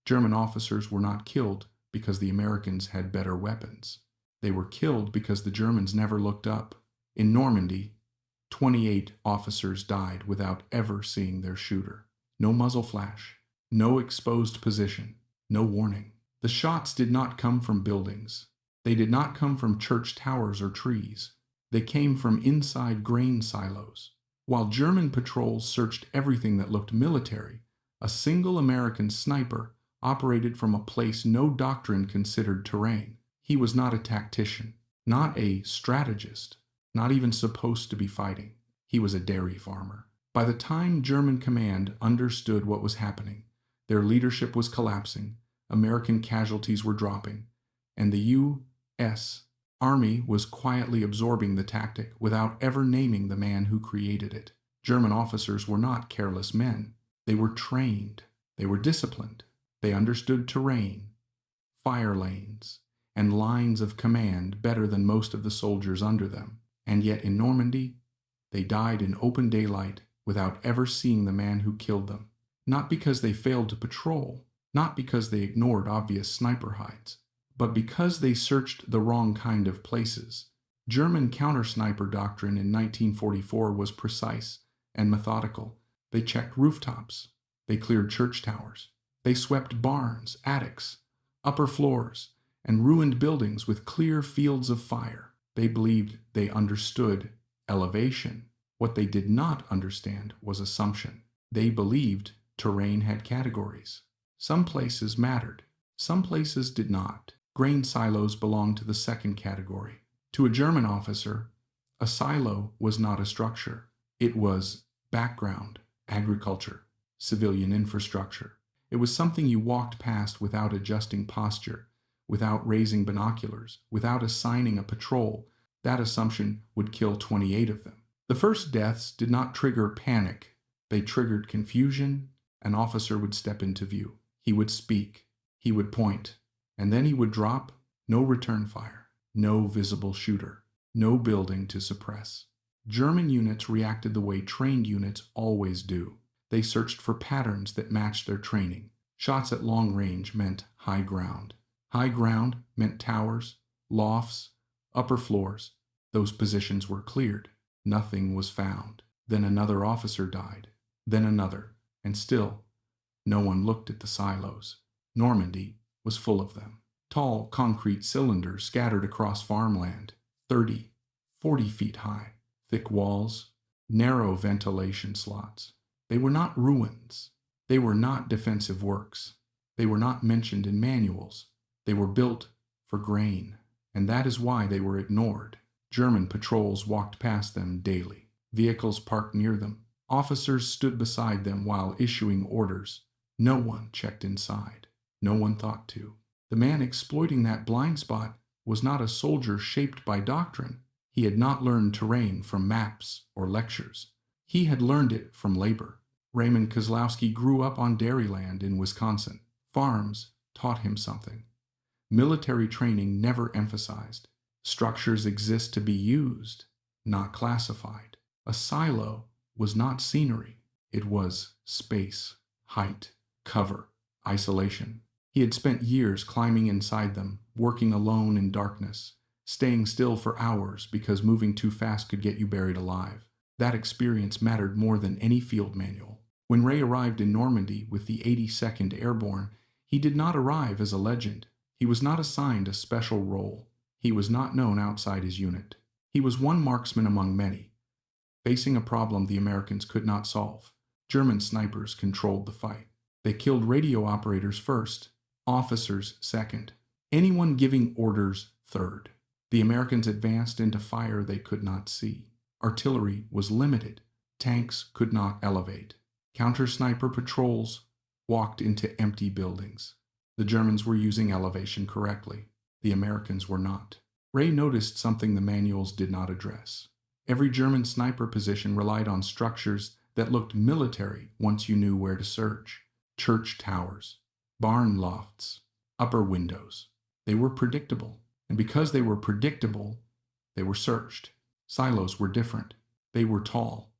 German officers were not killed because the Americans had better weapons. They were killed because the Germans never looked up. In Normandy, 28 officers died without ever seeing their shooter. No muzzle flash, no exposed position, no warning. The shots did not come from buildings. They did not come from church towers or trees. They came from inside grain silos. While German patrols searched everything that looked military, a single American sniper operated from a place no doctrine considered terrain. He was not a tactician, not a strategist, not even supposed to be fighting. He was a dairy farmer. By the time German command understood what was happening, their leadership was collapsing, American casualties were dropping, and the U.S. Army was quietly absorbing the tactic without ever naming the man who created it. German officers were not careless men. They were trained. They were disciplined. They understood terrain, fire lanes, and lines of command better than most of the soldiers under them. And yet in Normandy, they died in open daylight without ever seeing the man who killed them. Not because they failed to patrol, not because they ignored obvious sniper hides, but because they searched the wrong kind of places. German counter-sniper doctrine in 1944 was precise and methodical. They checked rooftops. They cleared church towers. They swept barns, attics, upper floors, and ruined buildings with clear fields of fire. They believed they understood elevation. What they did not understand was assumption. They believed terrain had categories. Some places mattered. Some places did not. Grain silos belonged to the second category. To a German officer, a silo was not a structure. It was background, agriculture, civilian infrastructure. It was something you walked past without adjusting posture, without raising binoculars, without assigning a patrol. That assumption would kill 28 of them. The first deaths did not trigger panic. They triggered confusion. An officer would step into view. He would speak. He would point. And then he would drop. No return fire. No visible shooter. No building to suppress. German units reacted the way trained units always do. They searched for patterns that matched their training. Shots at long range meant high ground. High ground meant towers, lofts, upper floors. Those positions were cleared. Nothing was found. Then another officer died. Then another. And still, no one looked at the silos. Normandy was full of them. Tall concrete cylinders scattered across farmland, 30, 40 feet high. Thick walls, narrow ventilation slots. They were not ruins. They were not defensive works. They were not mentioned in manuals. They were built for grain, and that is why they were ignored. German patrols walked past them daily. Vehicles parked near them. Officers stood beside them while issuing orders. No one checked inside. No one thought to. The man exploiting that blind spot was not a soldier shaped by doctrine. He had not learned terrain from maps or lectures. He had learned it from labor. Raymond Kozlowski grew up on dairyland in Wisconsin. Farms taught him something. Military training never emphasized. Structures exist to be used, not classified. A silo was not scenery. It was space, height, cover, isolation. He had spent years climbing inside them, working alone in darkness, staying still for hours because moving too fast could get you buried alive. That experience mattered more than any field manual. When Ray arrived in Normandy with the 82nd Airborne, he did not arrive as a legend. He was not assigned a special role. He was not known outside his unit. He was one marksman among many, facing a problem the Americans could not solve. German snipers controlled the fight. They killed radio operators first, officers second, anyone giving orders third. The Americans advanced into fire they could not see. Artillery was limited. Tanks could not elevate. Counter-sniper patrols walked into empty buildings. The Germans were using elevation correctly. The Americans were not. Ray noticed something the manuals did not address. Every German sniper position relied on structures that looked military once you knew where to search. Church towers, barn lofts, upper windows. They were predictable, and because they were predictable, they were searched. Silos were different. They were tall,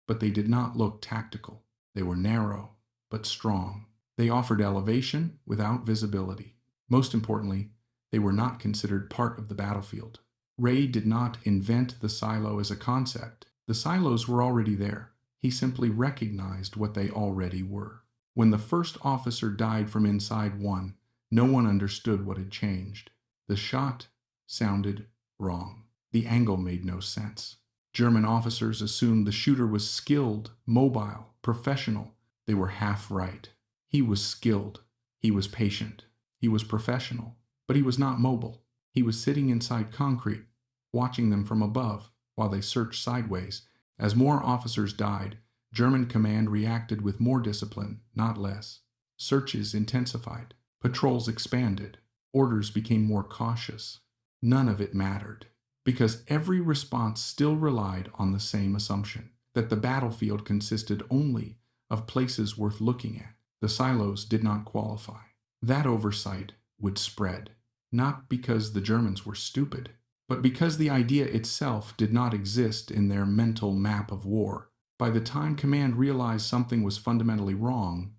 but they did not look tactical. They were narrow, but strong. They offered elevation without visibility. Most importantly, they were not considered part of the battlefield. Ray did not invent the silo as a concept. The silos were already there. He simply recognized what they already were. When the first officer died from inside one, no one understood what had changed. The shot sounded wrong. The angle made no sense. German officers assumed the shooter was skilled, mobile, professional. They were half right. He was skilled. He was patient. He was professional. But he was not mobile. He was sitting inside concrete, watching them from above while they searched sideways. As more officers died, German command reacted with more discipline, not less. Searches intensified. Patrols expanded. Orders became more cautious. None of it mattered, because every response still relied on the same assumption, that the battlefield consisted only of places worth looking at. The silos did not qualify. That oversight would spread, not because the Germans were stupid, but because the idea itself did not exist in their mental map of war. By the time command realized something was fundamentally wrong,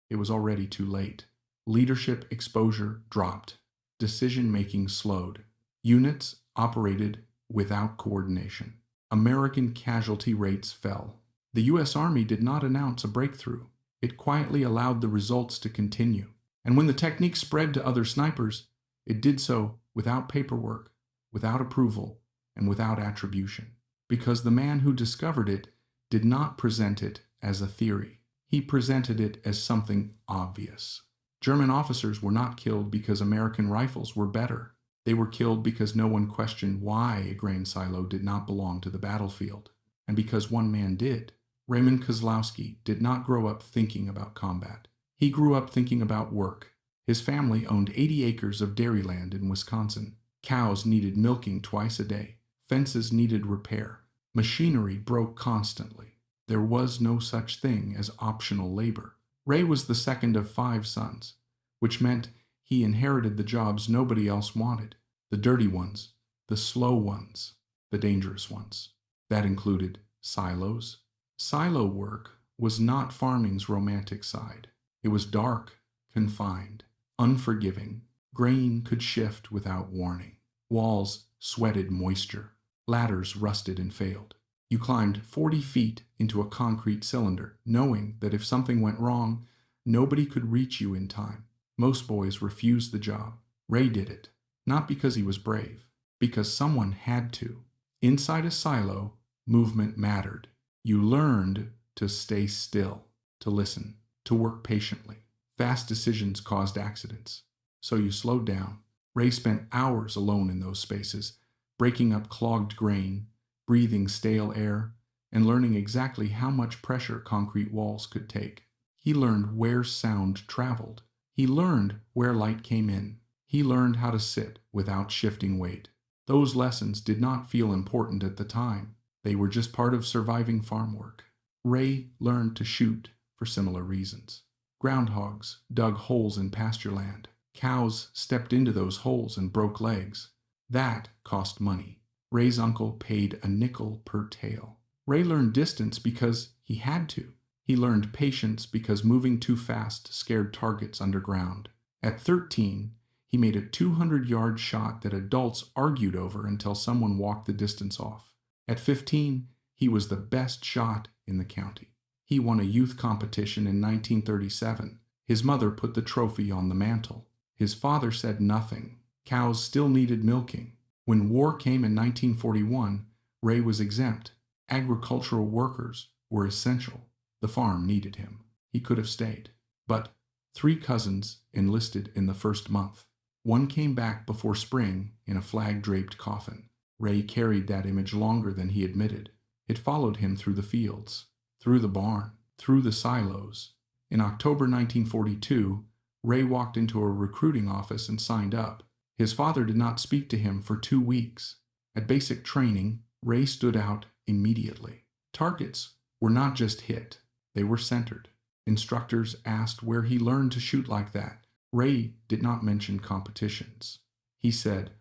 it was already too late. Leadership exposure dropped. Decision-making slowed. Units operated without coordination. American casualty rates fell. The U.S. Army did not announce a breakthrough. It quietly allowed the results to continue. And when the technique spread to other snipers, it did so without paperwork, without approval, and without attribution. Because the man who discovered it did not present it as a theory. He presented it as something obvious. German officers were not killed because American rifles were better. They were killed because no one questioned why a grain silo did not belong to the battlefield. And because one man did. Raymond Kozlowski did not grow up thinking about combat. He grew up thinking about work. His family owned 80 acres of dairy land in Wisconsin. Cows needed milking twice a day. Fences needed repair. Machinery broke constantly. There was no such thing as optional labor. Ray was the second of 5 sons, which meant he inherited the jobs nobody else wanted. The dirty ones, the slow ones, the dangerous ones. That included silos. Silo work was not farming's romantic side. It was dark, confined, unforgiving. Grain could shift without warning. Walls sweated moisture. Ladders rusted and failed. You climbed 40 feet into a concrete cylinder, knowing that if something went wrong, nobody could reach you in time. Most boys refused the job. Ray did it, not because he was brave, because someone had to. Inside a silo, movement mattered. You learned to stay still, to listen, to work patiently. Fast decisions caused accidents, so you slowed down. Ray spent hours alone in those spaces, breaking up clogged grain, breathing stale air, and learning exactly how much pressure concrete walls could take. He learned where sound traveled. He learned where light came in. He learned how to sit without shifting weight. Those lessons did not feel important at the time. They were just part of surviving farm work. Ray learned to shoot for similar reasons. Groundhogs dug holes in pasture land. Cows stepped into those holes and broke legs. That cost money. Ray's uncle paid a nickel per tail. Ray learned distance because he had to. He learned patience because moving too fast scared targets underground. At 13, he made a 200-yard shot that adults argued over until someone walked the distance off. At 15, he was the best shot in the county. He won a youth competition in 1937. His mother put the trophy on the mantle. His father said nothing. Cows still needed milking. When war came in 1941, Ray was exempt. Agricultural workers were essential. The farm needed him. He could have stayed. But 3 cousins enlisted in the first month. One came back before spring in a flag-draped coffin. Ray carried that image longer than he admitted. It followed him through the fields, through the barn, through the silos. In October 1942, Ray walked into a recruiting office and signed up. His father did not speak to him for 2 weeks. At basic training, Ray stood out immediately. Targets were not just hit, they were centered. Instructors asked where he learned to shoot like that. Ray did not mention competitions. He said,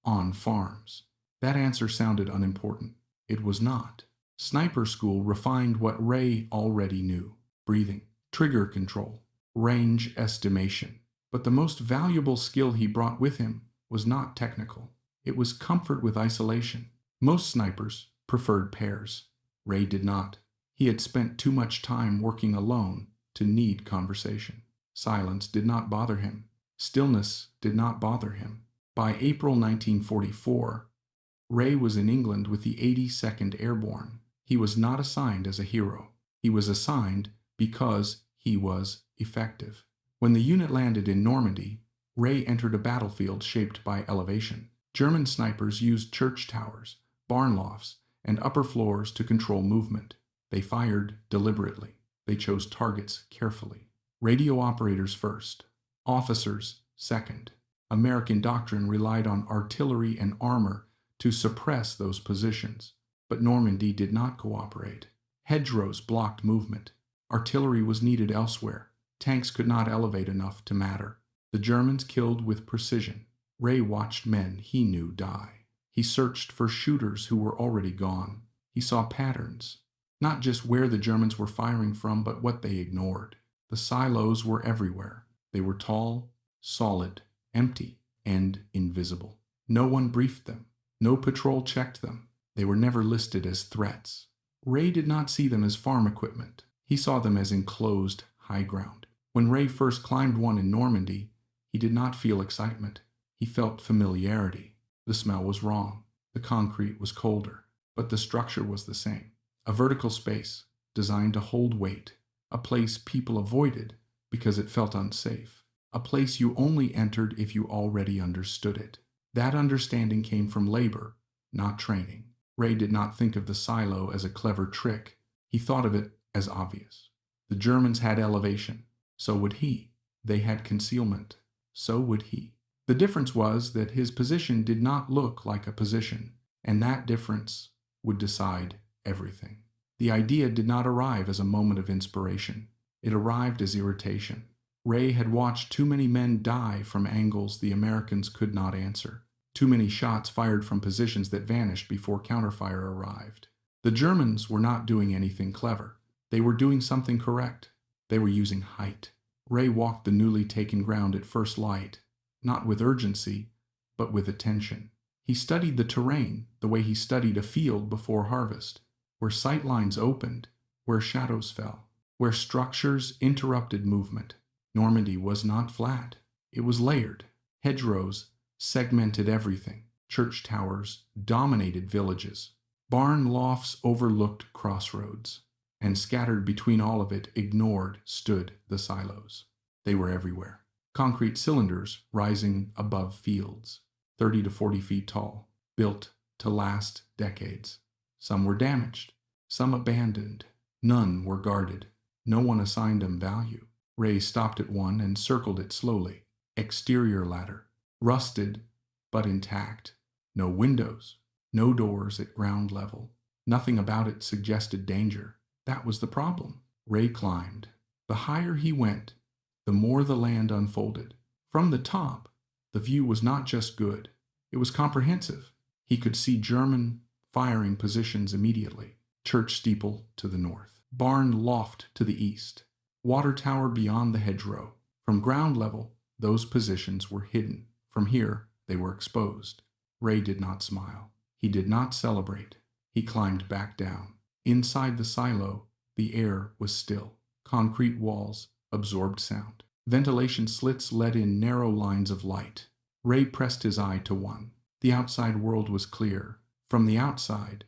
on farms. That answer sounded unimportant. It was not. Sniper school refined what Ray already knew: breathing, trigger control, range estimation. But the most valuable skill he brought with him was not technical. It was comfort with isolation. Most snipers preferred pairs. Ray did not. He had spent too much time working alone to need conversation. Silence did not bother him. Stillness did not bother him. By April 1944, Ray was in England with the 82nd Airborne. He was not assigned as a hero. He was assigned because he was effective. When the unit landed in Normandy, Ray entered a battlefield shaped by elevation. German snipers used church towers, barn lofts, and upper floors to control movement. They fired deliberately. They chose targets carefully. Radio operators first, officers second. American doctrine relied on artillery and armor to suppress those positions, but Normandy did not cooperate. Hedgerows blocked movement. Artillery was needed elsewhere. Tanks could not elevate enough to matter. The Germans killed with precision. Ray watched men he knew die. He searched for shooters who were already gone. He saw patterns, not just where the Germans were firing from, but what they ignored. The silos were everywhere. They were tall, solid, empty, and invisible. No one briefed them. No patrol checked them. They were never listed as threats. Ray did not see them as farm equipment. He saw them as enclosed high ground. When Ray first climbed one in Normandy, he did not feel excitement. He felt familiarity. The smell was wrong. The concrete was colder, but the structure was the same. A vertical space designed to hold weight. A place people avoided because it felt unsafe. A place you only entered if you already understood it. That understanding came from labor, not training. Ray did not think of the silo as a clever trick. He thought of it as obvious. The Germans had elevation. So would he. They had concealment. So would he. The difference was that his position did not look like a position, and that difference would decide everything. The idea did not arrive as a moment of inspiration. It arrived as irritation. Ray had watched too many men die from angles the Americans could not answer. Too many shots fired from positions that vanished before counterfire arrived. The Germans were not doing anything clever. They were doing something correct. They were using height. Ray walked the newly taken ground at first light, not with urgency, but with attention. He studied the terrain the way he studied a field before harvest, where sight lines opened, where shadows fell, where structures interrupted movement. Normandy was not flat. It was layered. Hedgerows segmented everything. Church towers dominated villages. Barn lofts overlooked crossroads. And scattered between all of it, ignored, stood the silos. They were everywhere. Concrete cylinders rising above fields, 30 to 40 feet tall, built to last decades. Some were damaged, some abandoned. None were guarded. No one assigned them value. Ray stopped at one and circled it slowly. Exterior ladder, rusted but intact. No windows, no doors at ground level. Nothing about it suggested danger. That was the problem. Ray climbed. The higher he went, the more the land unfolded. From the top, the view was not just good, it was comprehensive. He could see German firing positions immediately. Church steeple to the north. Barn loft to the east. Water tower beyond the hedgerow. From ground level, those positions were hidden. From here, they were exposed. Ray did not smile. He did not celebrate. He climbed back down. Inside the silo, the air was still. Concrete walls absorbed sound. Ventilation slits let in narrow lines of light. Ray pressed his eye to one. The outside world was clear. From the outside,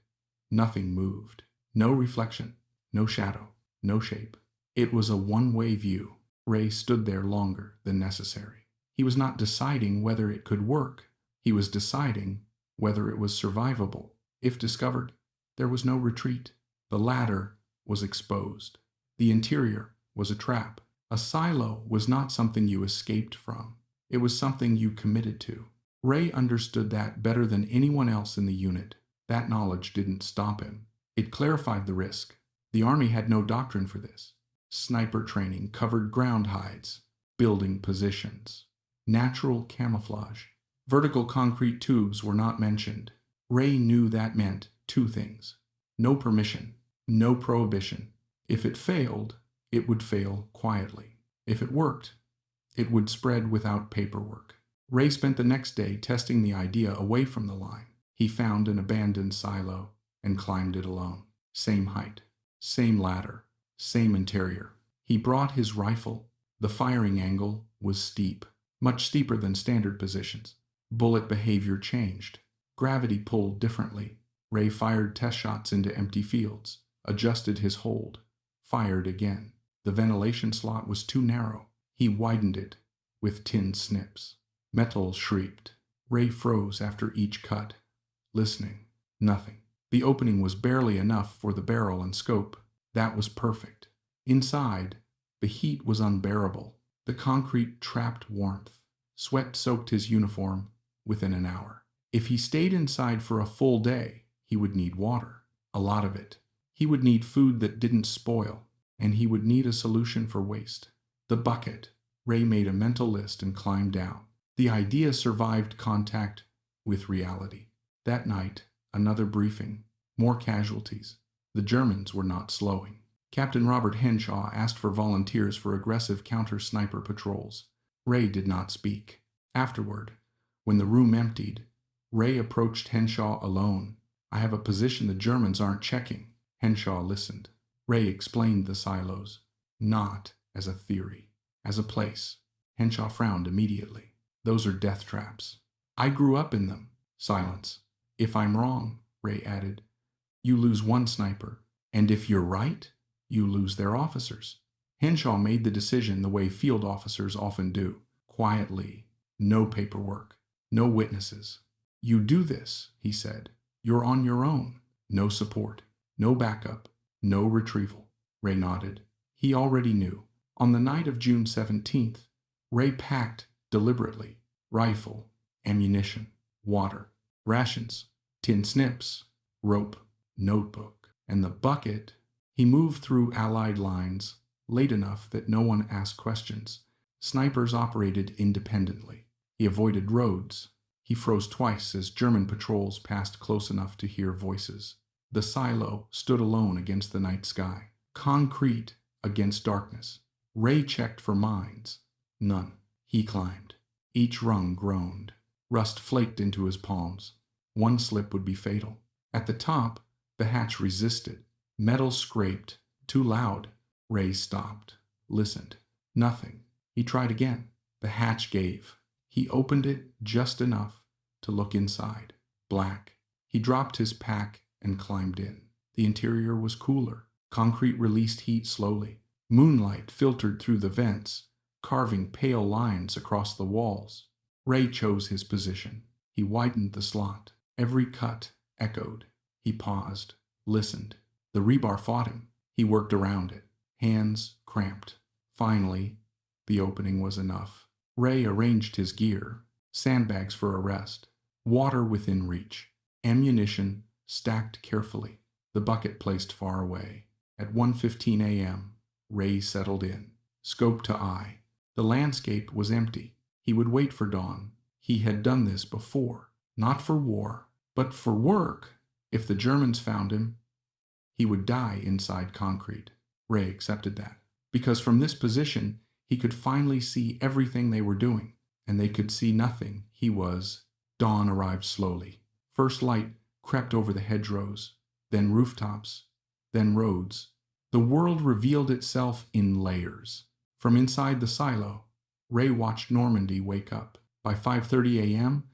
nothing moved. No reflection, no shadow, no shape. It was a one-way view. Ray stood there longer than necessary. He was not deciding whether it could work. He was deciding whether it was survivable. If discovered, there was no retreat. The ladder was exposed. The interior was a trap. A silo was not something you escaped from. It was something you committed to. Ray understood that better than anyone else in the unit. That knowledge didn't stop him. It clarified the risk. The Army had no doctrine for this. Sniper training covered ground hides, building positions, natural camouflage. Vertical concrete tubes were not mentioned. Ray knew that meant two things. No permission, no prohibition. If it failed, it would fail quietly. If it worked, it would spread without paperwork. Ray spent the next day testing the idea away from the line. He found an abandoned silo and climbed it alone. Same height, same ladder, same interior. He brought his rifle. The firing angle was steep, much steeper than standard positions. Bullet behavior changed. Gravity pulled differently. Ray fired test shots into empty fields, adjusted his hold, fired again. The ventilation slot was too narrow. He widened it with tin snips. Metal shrieked. Ray froze after each cut, listening. Nothing. The opening was barely enough for the barrel and scope. That was perfect. Inside, the heat was unbearable. The concrete trapped warmth. Sweat soaked his uniform within an hour. If he stayed inside for a full day, he would need water. A lot of it. He would need food that didn't spoil, and he would need a solution for waste. The bucket. Ray made a mental list and climbed down. The idea survived contact with reality. That night, another briefing. More casualties. The Germans were not slowing. Captain Robert Henshaw asked for volunteers for aggressive counter-sniper patrols. Ray did not speak. Afterward, when the room emptied, Ray approached Henshaw alone. I have a position the Germans aren't checking. Henshaw listened. Ray explained the silos. Not as a theory, as a place. Henshaw frowned immediately. Those are death traps. I grew up in them. Silence. If I'm wrong, Ray added, you lose one sniper. And if you're right, you lose their officers. Henshaw made the decision the way field officers often do. Quietly. No paperwork. No witnesses. You do this, he said. You're on your own. No support. No backup. No retrieval. Ray nodded. He already knew. On the night of June 17th, Ray packed deliberately. Rifle, ammunition, water, rations, tin snips, rope, notebook, and the bucket. He moved through Allied lines late enough that no one asked questions. Snipers operated independently. He avoided roads. He froze twice as German patrols passed close enough to hear voices. The silo stood alone against the night sky, concrete against darkness. Ray checked for mines. None. He climbed. Each rung groaned. Rust flaked into his palms. One slip would be fatal. At the top, the hatch resisted. Metal scraped. Too loud. Ray stopped. Listened. Nothing. He tried again. The hatch gave. He opened it just enough to look inside. Black. He dropped his pack and climbed in. The interior was cooler. Concrete released heat slowly. Moonlight filtered through the vents, carving pale lines across the walls. Ray chose his position. He widened the slot. Every cut echoed. He paused, listened. The rebar fought him. He worked around it. Hands cramped. Finally, the opening was enough. Ray arranged his gear. Sandbags for a rest. Water within reach. Ammunition stacked carefully. The bucket placed far away. At 1:15 a.m., Ray settled in. Scope to eye. The landscape was empty. He would wait for dawn. He had done this before. Not for war, but for work. If the Germans found him, he would die inside concrete. Ray accepted that. Because from this position, he could finally see everything they were doing, and they could see nothing. He was. Dawn arrived slowly. First light crept over the hedgerows, then rooftops, then roads. The world revealed itself in layers. From inside the silo, Ray watched Normandy wake up. By 5:30 a.m.,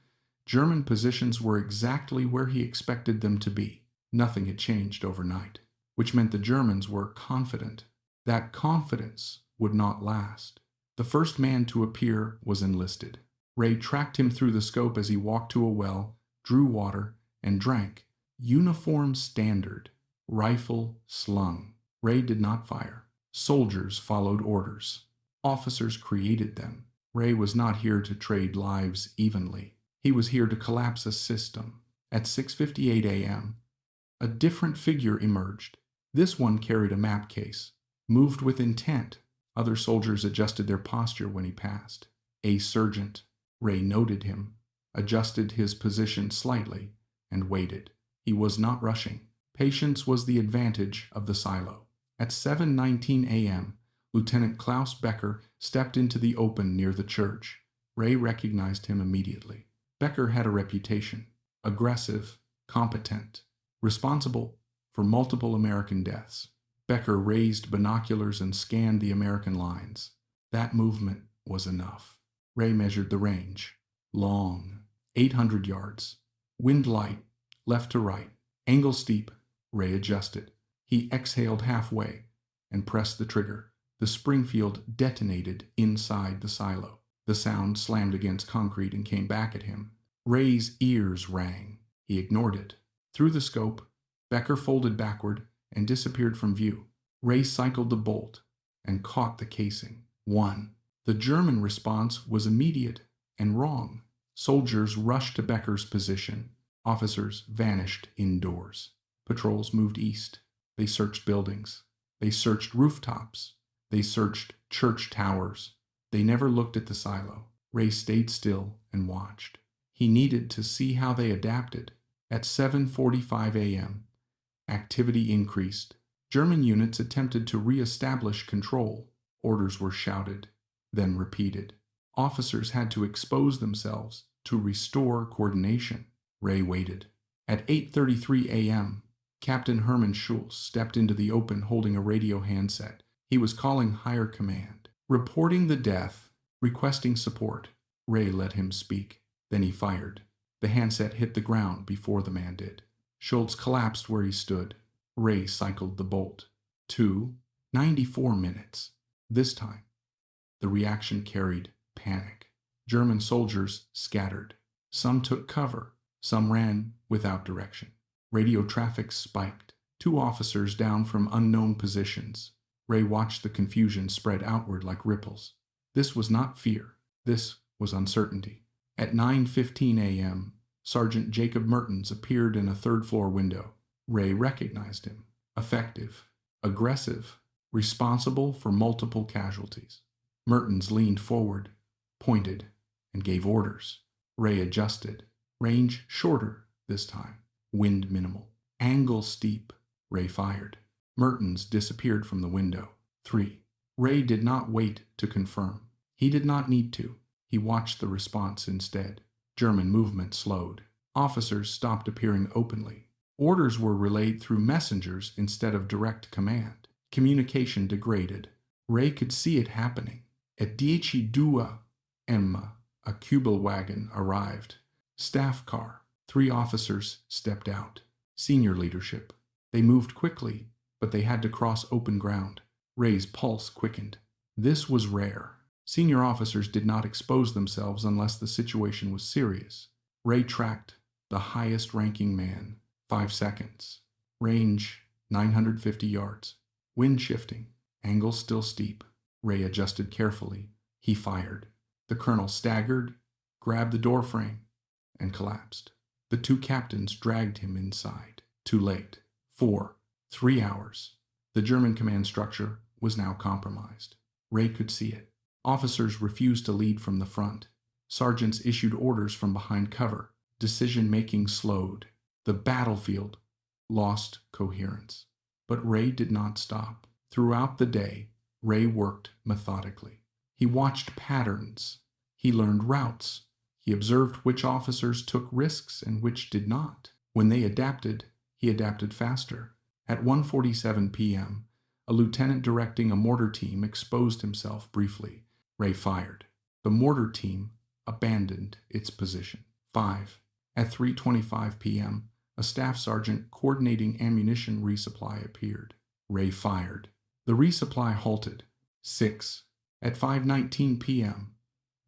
German positions were exactly where he expected them to be. Nothing had changed overnight, which meant the Germans were confident. That confidence would not last. The first man to appear was enlisted. Ray tracked him through the scope as he walked to a well, drew water, and drank. Uniform standard. Rifle slung. Ray did not fire. Soldiers followed orders. Officers created them. Ray was not here to trade lives evenly. He was here to collapse a system. At 6:58 a.m., a different figure emerged. This one carried a map case, moved with intent. Other soldiers adjusted their posture when he passed. A sergeant. Ray noted him, adjusted his position slightly, and waited. He was not rushing. Patience was the advantage of the silo. At 7:19 a.m., Lieutenant Klaus Becker stepped into the open near the church. Ray recognized him immediately. Becker had a reputation: aggressive, competent, responsible for multiple American deaths. Becker raised binoculars and scanned the American lines. That movement was enough. Ray measured the range. Long, 800 yards. Wind light, left to right. Angle steep. Ray adjusted. He exhaled halfway and pressed the trigger. The Springfield detonated inside the silo. The sound slammed against concrete and came back at him. Ray's ears rang. He ignored it. Through the scope, Becker folded backward and disappeared from view. Ray cycled the bolt and caught the casing. 1. The German response was immediate and wrong. Soldiers rushed to Becker's position. Officers vanished indoors. Patrols moved east. They searched buildings. They searched rooftops. They searched church towers. They never looked at the silo. Ray stayed still and watched. He needed to see how they adapted. At 7:45 a.m., activity increased. German units attempted to re-establish control. Orders were shouted, then repeated. Officers had to expose themselves to restore coordination. Ray waited. At 8:33 a.m., Captain Hermann Schulz stepped into the open holding a radio handset. He was calling higher command, reporting the death, requesting support. Ray let him speak. Then he fired. The handset hit the ground before the man did. Schulz collapsed where he stood. Ray cycled the bolt. 94 minutes. This time, the reaction carried panic. German soldiers scattered. Some took cover. Some ran without direction. Radio traffic spiked. 2 officers down from unknown positions. Ray watched the confusion spread outward like ripples. This was not fear. This was uncertainty. At 9:15 a.m., Sergeant Jacob Mertens appeared in a third-floor window. Ray recognized him. Effective, aggressive, responsible for multiple casualties. Mertens leaned forward, pointed, and gave orders. Ray adjusted. Range shorter this time. Wind minimal. Angle steep. Ray fired. Mertens disappeared from the window. 3. Ray did not wait to confirm. He did not need to. He watched the response instead. German movement slowed. Officers stopped appearing openly. Orders were relayed through messengers instead of direct command. Communication degraded. Ray could see it happening. At 10:02 m, a Kübelwagen arrived. Staff car. 3 officers stepped out. Senior leadership. They moved quickly, but they had to cross open ground. Ray's pulse quickened. This was rare. Senior officers did not expose themselves unless the situation was serious. Ray tracked the highest-ranking man. 5 seconds. Range 950 yards. Wind shifting. Angle still steep. Ray adjusted carefully. He fired. The colonel staggered, grabbed the doorframe, and collapsed. The 2 captains dragged him inside. Too late. 3 hours. The German command structure was now compromised. Ray could see it. Officers refused to lead from the front. Sergeants issued orders from behind cover. Decision-making slowed. The battlefield lost coherence. But Ray did not stop. Throughout the day, Ray worked methodically. He watched patterns. He learned routes. He observed which officers took risks and which did not. When they adapted, he adapted faster. At 1:47 p.m., a lieutenant directing a mortar team exposed himself briefly. Ray fired. The mortar team abandoned its position. 5. At 3:25 p.m., a staff sergeant coordinating ammunition resupply appeared. Ray fired. The resupply halted. 6. At 5:19 p.m.,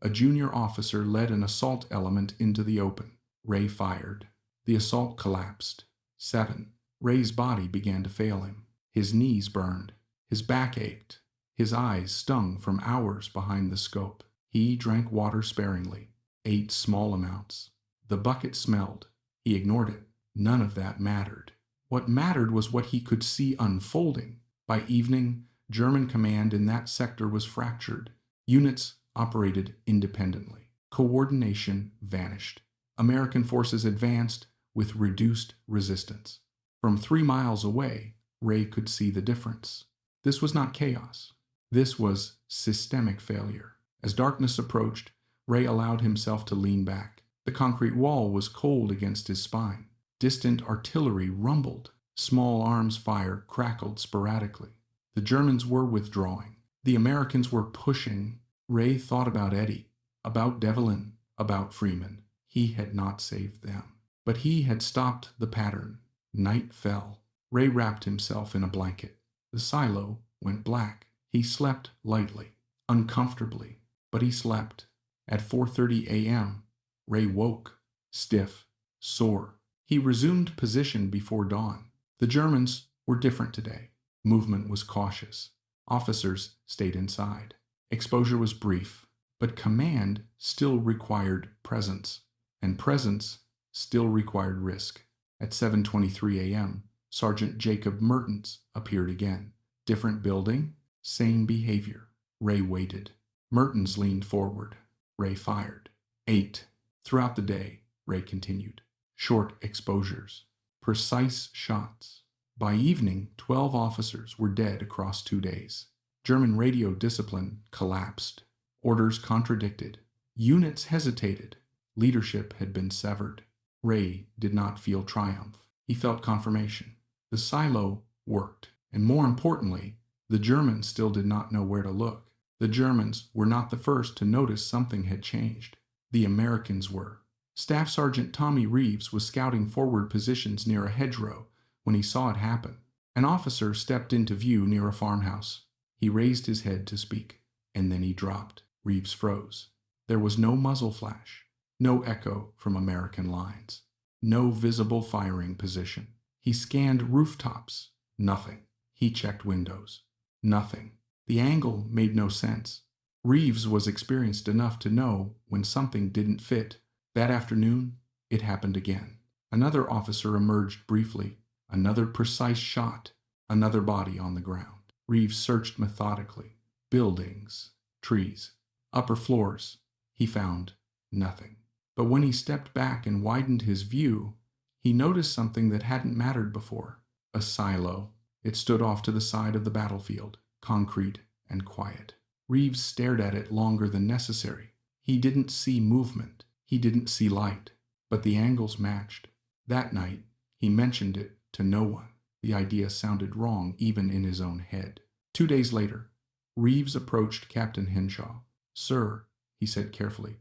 a junior officer led an assault element into the open. Ray fired. The assault collapsed. 7. Ray's body began to fail him. His knees burned. His back ached. His eyes stung from hours behind the scope. He drank water sparingly, ate small amounts. The bucket smelled. He ignored it. None of that mattered. What mattered was what he could see unfolding. By evening, German command in that sector was fractured. Units operated independently. Coordination vanished. American forces advanced with reduced resistance. From 3 miles away, Ray could see the difference. This was not chaos. This was systemic failure. As darkness approached, Ray allowed himself to lean back. The concrete wall was cold against his spine. Distant artillery rumbled. Small arms fire crackled sporadically. The Germans were withdrawing. The Americans were pushing. Ray thought about Eddie, about Devlin, about Freeman. He had not saved them. But he had stopped the pattern. Night fell. Ray wrapped himself in a blanket. The silo went black. He slept lightly, uncomfortably, but he slept. At 4:30 a.m., Ray woke, stiff, sore. He resumed position before dawn. The Germans were different today. Movement was cautious. Officers stayed inside. Exposure was brief, but command still required presence, and presence still required risk. At 7:23 a.m., Sergeant Jacob Mertens appeared again. Different building, same behavior. Ray waited. Mertens leaned forward. Ray fired. 8. Throughout the day, Ray continued. Short exposures. Precise shots. By evening, 12 officers were dead across 2 days. German radio discipline collapsed. Orders contradicted. Units hesitated. Leadership had been severed. Ray did not feel triumph. He felt confirmation. The silo worked. And more importantly, the Germans still did not know where to look. The Germans were not the first to notice something had changed. The Americans were. Staff Sergeant Tommy Reeves was scouting forward positions near a hedgerow when he saw it happen. An officer stepped into view near a farmhouse. He raised his head to speak, and then he dropped. Reeves froze. There was no muzzle flash, no echo from American lines, no visible firing position. He scanned rooftops. Nothing. He checked windows. Nothing. The angle made no sense. Reeves was experienced enough to know when something didn't fit. That afternoon, it happened again. Another officer emerged briefly. Another precise shot. Another body on the ground. Reeves searched methodically. Buildings, trees, upper floors. He found nothing. But when he stepped back and widened his view, he noticed something that hadn't mattered before. A silo. It stood off to the side of the battlefield, concrete and quiet. Reeves stared at it longer than necessary. He didn't see movement. He didn't see light. But the angles matched. That night, he mentioned it to no one. The idea sounded wrong even in his own head. 2 days later, Reeves approached Captain Henshaw. "Sir," he said carefully,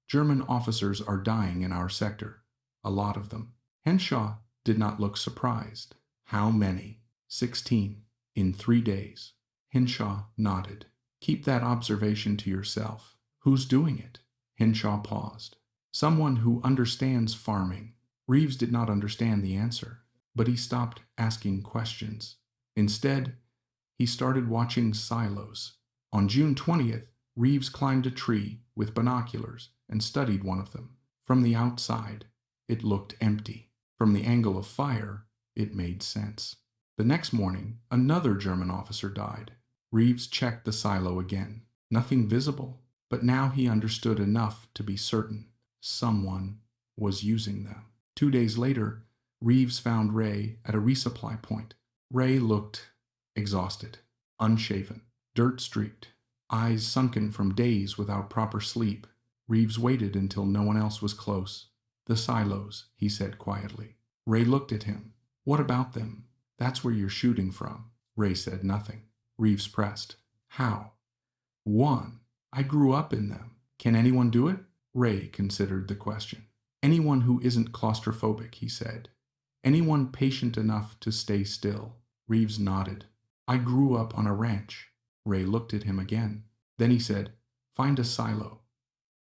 "German officers are dying in our sector. A lot of them." Henshaw did not look surprised. "How many?" 16. In 3 days. Henshaw nodded. "Keep that observation to yourself. Who's doing it?" Henshaw paused. "Someone who understands farming." Reeves did not understand the answer, but he stopped asking questions. Instead, he started watching silos. On June 20th, Reeves climbed a tree with binoculars and studied one of them. From the outside, it looked empty. From the angle of fire, it made sense. The next morning, another German officer died. Reeves checked the silo again. Nothing visible, but now he understood enough to be certain. Someone was using them. 2 days later, Reeves found Ray at a resupply point. Ray looked exhausted, unshaven, dirt-streaked, eyes sunken from days without proper sleep. Reeves waited until no one else was close. "The silos," he said quietly. Ray looked at him. "What about them? That's where you're shooting from." Ray said nothing. Reeves pressed. "How?" "One. I grew up in them. Can anyone do it?" Ray considered the question. "Anyone who isn't claustrophobic," he said. "Anyone patient enough to stay still." Reeves nodded. "I grew up on a ranch." Ray looked at him again. Then he said, "Find a silo.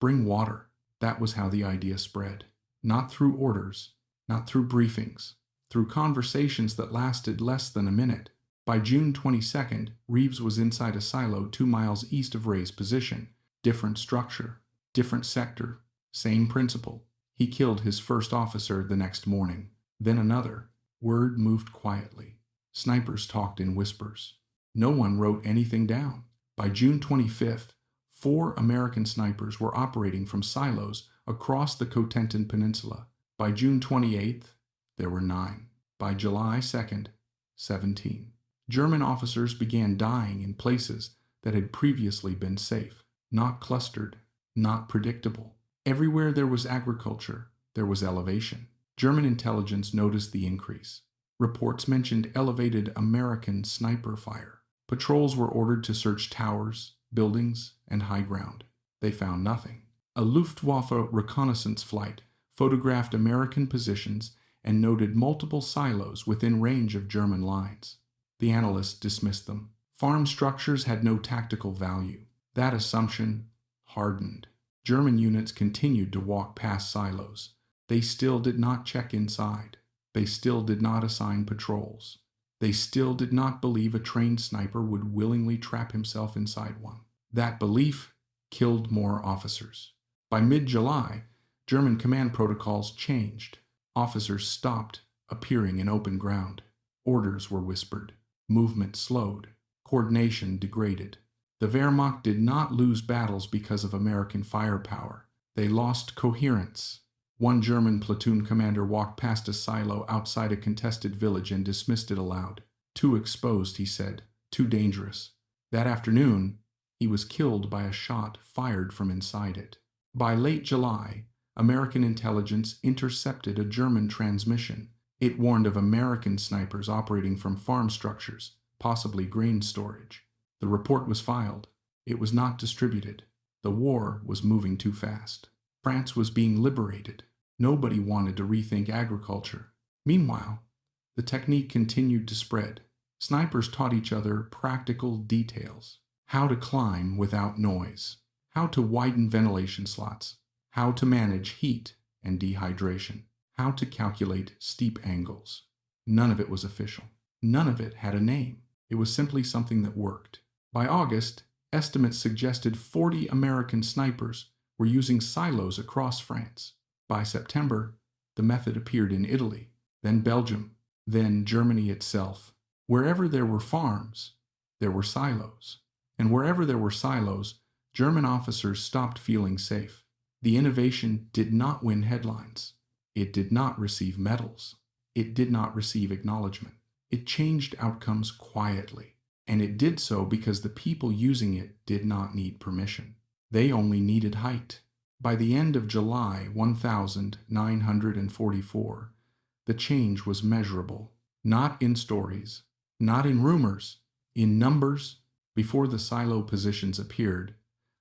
Bring water." That was how the idea spread. Not through orders, not through briefings, through conversations that lasted less than a minute. By June 22nd, Reeves was inside a silo 2 miles east of Ray's position. Different structure, different sector, same principle. He killed his first officer the next morning, then another. Word moved quietly. Snipers talked in whispers. No one wrote anything down. By June 25th, 4 American snipers were operating from silos across the Cotentin Peninsula. By June 28th, there were 9. By July 2nd, 17. German officers began dying in places that had previously been safe, not clustered, not predictable. Everywhere there was agriculture, there was elevation. German intelligence noticed the increase. Reports mentioned elevated American sniper fire. Patrols were ordered to search towers, buildings, and high ground. They found nothing. A Luftwaffe reconnaissance flight photographed American positions and noted multiple silos within range of German lines. The analysts dismissed them. Farm structures had no tactical value. That assumption hardened. German units continued to walk past silos. They still did not check inside. They still did not assign patrols. They still did not believe a trained sniper would willingly trap himself inside one. That belief killed more officers. By mid-July, German command protocols changed. Officers stopped appearing in open ground. Orders were whispered. Movement slowed. Coordination degraded. The Wehrmacht did not lose battles because of American firepower. They lost coherence. One German platoon commander walked past a silo outside a contested village and dismissed it aloud. Too exposed, he said. Too dangerous. That afternoon, he was killed by a shot fired from inside it. By late July, American intelligence intercepted a German transmission. It warned of American snipers operating from farm structures, possibly grain storage. The report was filed. It was not distributed. The war was moving too fast. France was being liberated. Nobody wanted to rethink agriculture. Meanwhile, the technique continued to spread. Snipers taught each other practical details. How to climb without noise. How to widen ventilation slots. How to manage heat and dehydration. How to calculate steep angles. None of it was official. None of it had a name. It was simply something that worked. By August, estimates suggested 40 American snipers were using silos across France. By September, the method appeared in Italy, then Belgium, then Germany itself. Wherever there were farms, there were silos. And wherever there were silos, German officers stopped feeling safe. The innovation did not win headlines. It did not receive medals. It did not receive acknowledgement. It changed outcomes quietly. And it did so because the people using it did not need permission. They only needed height. By the end of July 1944, the change was measurable. Not in stories, not in rumors, in numbers. Before the silo positions appeared,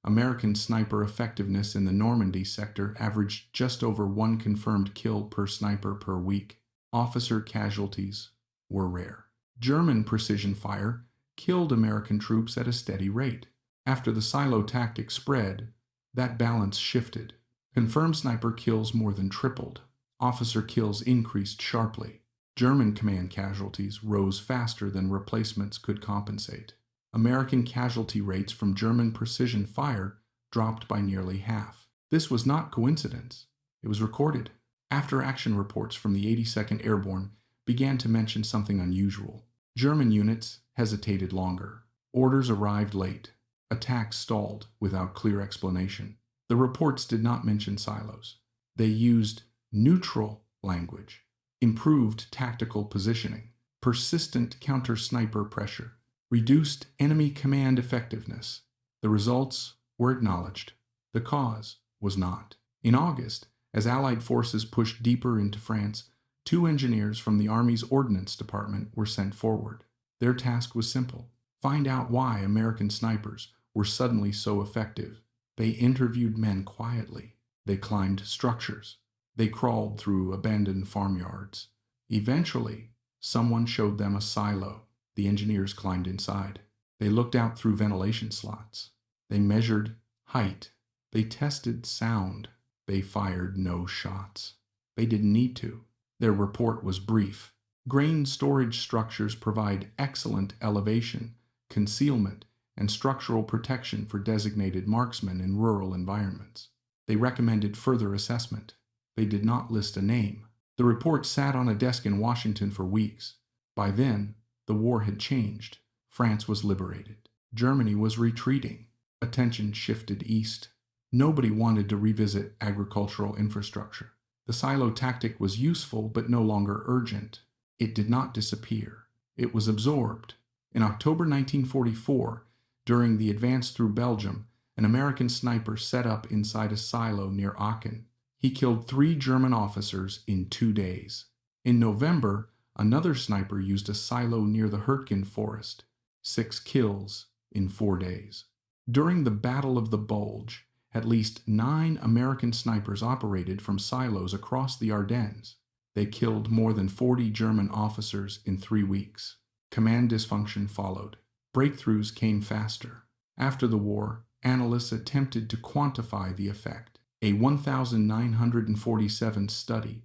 American sniper effectiveness in the Normandy sector averaged just over 1 confirmed kill per sniper per week. Officer casualties were rare. German precision fire killed American troops at a steady rate. After the silo tactic spread, that balance shifted. Confirmed sniper kills more than tripled. Officer kills increased sharply. German command casualties rose faster than replacements could compensate. American casualty rates from German precision fire dropped by nearly half. This was not coincidence. It was recorded. After-action reports from the 82nd Airborne began to mention something unusual. German units hesitated longer. Orders arrived late. Attacks stalled without clear explanation. The reports did not mention silos. They used neutral language, improved tactical positioning, persistent counter-sniper pressure, reduced enemy command effectiveness. The results were acknowledged. The cause was not. In August, as Allied forces pushed deeper into France, 2 engineers from the Army's Ordnance Department were sent forward. Their task was simple: find out why American snipers were suddenly so effective. They interviewed men quietly. They climbed structures. They crawled through abandoned farmyards. Eventually, someone showed them a silo. The engineers climbed inside. They looked out through ventilation slots. They measured height. They tested sound. They fired no shots. They didn't need to. Their report was brief. Grain storage structures provide excellent elevation, concealment, and structural protection for designated marksmen in rural environments. They recommended further assessment. They did not list a name. The report sat on a desk in Washington for weeks. By then, the war had changed. France was liberated. Germany was retreating. Attention shifted east. Nobody wanted to revisit agricultural infrastructure. The silo tactic was useful but no longer urgent. It did not disappear. It was absorbed. In October 1944, During the advance through Belgium, an American sniper set up inside a silo near Aachen. He killed 3 German officers in 2 days. In November, another sniper used a silo near the Hurtgen forest. 6 kills in 4 days. During the Battle of the Bulge, at least 9 American snipers operated from silos across the Ardennes. They killed more than 40 German officers in 3 weeks. Command dysfunction followed. Breakthroughs came faster. After the war, analysts attempted to quantify the effect. A 1947 study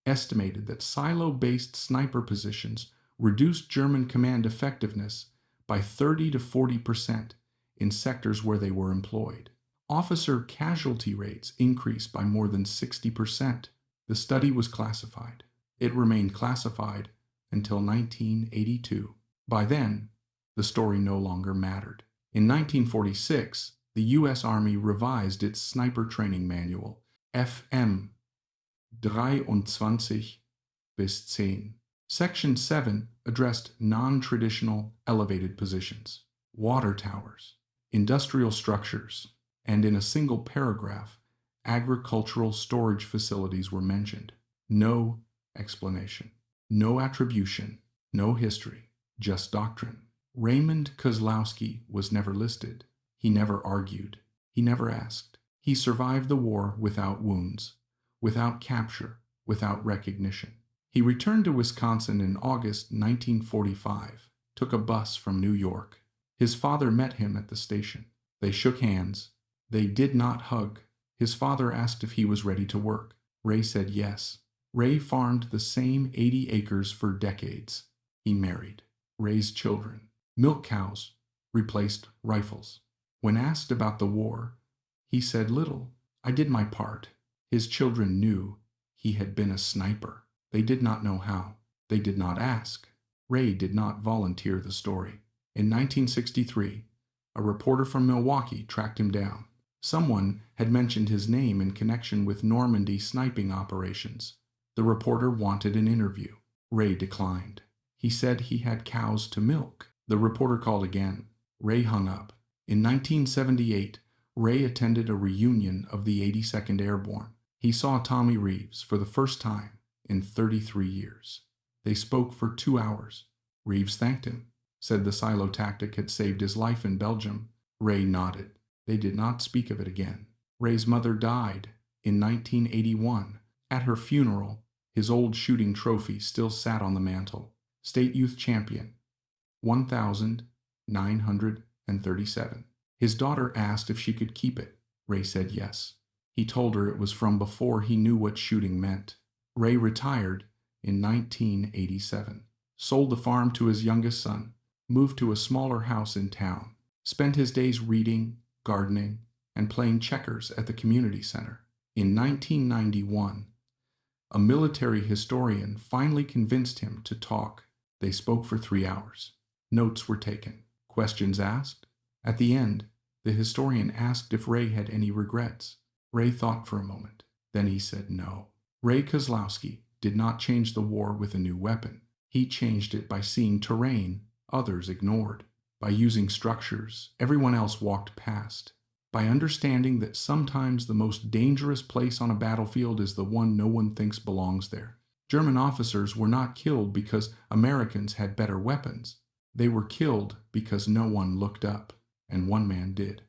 estimated that silo-based sniper positions reduced German command effectiveness by 30 to 40% in sectors where they were employed. Officer casualty rates increased by more than 60%. The study was classified. It remained classified until 1982. By then, the story no longer mattered. In 1946, the U.S. Army revised its sniper training manual, FM 23 bis 10. Section 7 addressed non-traditional elevated positions, water towers, industrial structures, and in a single paragraph, agricultural storage facilities were mentioned. No explanation, no attribution, no history, just doctrine. Raymond Kozlowski was never listed. He never argued. He never asked. He survived the war without wounds, without capture, without recognition. He returned to Wisconsin in August 1945, took a bus from New York. His father met him at the station. They shook hands. They did not hug. His father asked if he was ready to work. Ray said yes. Ray farmed the same 80 acres for decades. He married, raised children. Milk cows replaced rifles. When asked about the war, he said little. I did my part. His children knew he had been a sniper. They did not know how. They did not ask. Ray did not volunteer the story. In 1963, a reporter from Milwaukee tracked him down. Someone had mentioned his name in connection with Normandy sniping operations. The reporter wanted an interview. Ray declined. He said he had cows to milk. The reporter called again. Ray hung up. In 1978, Ray attended a reunion of the 82nd Airborne. He saw Tommy Reeves for the first time in 33 years. They spoke for 2 hours. Reeves thanked him, said the silo tactic had saved his life in Belgium. Ray nodded. They did not speak of it again. Ray's mother died in 1981. At her funeral, his old shooting trophy still sat on the mantel. State Youth Champion, 1937. His daughter asked if she could keep it. Ray said yes. He told her it was from before he knew what shooting meant. Ray retired in 1987, sold the farm to his youngest son, moved to a smaller house in town, spent his days reading, gardening, and playing checkers at the community center. In 1991, a military historian finally convinced him to talk. They spoke for 3 hours. Notes were taken. Questions asked. At the end, the historian asked if Ray had any regrets. Ray thought for a moment. Then he said no. Ray Kozlowski did not change the war with a new weapon. He changed it by seeing terrain others ignored, by using structures everyone else walked past, by understanding that sometimes the most dangerous place on a battlefield is the one no one thinks belongs there. German officers were not killed because Americans had better weapons. They were killed because no one looked up, and one man did.